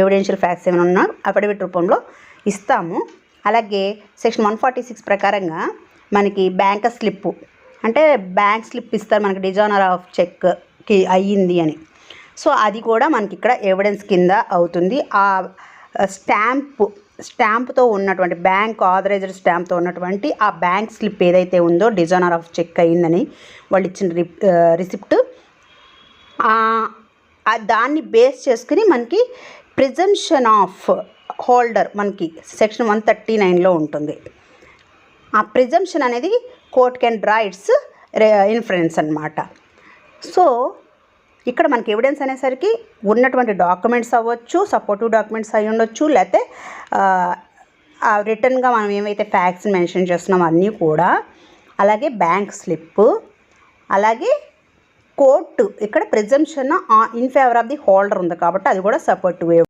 Evidential facts ఏమైనా ఉన్నా affidavit రూపంలో ఇస్తాము. అలాగే సెక్షన్ 146 ప్రకారంగా మనకి బ్యాంక్ స్లిప్ అంటే బ్యాంక్ స్లిప్ ఇస్తారు మనకి డిజానర్ ఆఫ్ చెక్కి అయ్యింది అని. సో అది కూడా మనకి ఇక్కడ ఎవిడెన్స్ కింద అవుతుంది. ఆ స్టాంప్తో ఉన్నటువంటి బ్యాంక్ ఆథరైజ్డ్ స్టాంప్తో ఉన్నటువంటి ఆ బ్యాంక్ స్లిప్ ఏదైతే ఉందో డిజానర్ ఆఫ్ చెక్ అయ్యిందని వాళ్ళు ఇచ్చిన రిసిప్ట్, దాన్ని బేస్ చేసుకుని మనకి ప్రిజంప్షన్ ఆఫ్ హోల్డర్ మనకి సెక్షన్ 139లో ఉంటుంది. ఆ ప్రిజంప్షన్ అనేది court can draw it's inference అన్నమాట. సో ఇక్కడ మనకి ఎవిడెన్స్ అనేసరికి ఉన్నటువంటి డాక్యుమెంట్స్ అవ్వచ్చు, సపోర్టివ్ డాక్యుమెంట్స్ అయి ఉండొచ్చు, లేకపోతే రిటర్న్గా మనం ఏమైతే ఫ్యాక్ట్స్ మెన్షన్ చేస్తున్నామో అన్నీ కూడా, అలాగే బ్యాంక్ స్లిప్, అలాగే కోర్టు ఇక్కడ presumption in favour of the holder ఉంది కాబట్టి అది కూడా సపోర్టివ్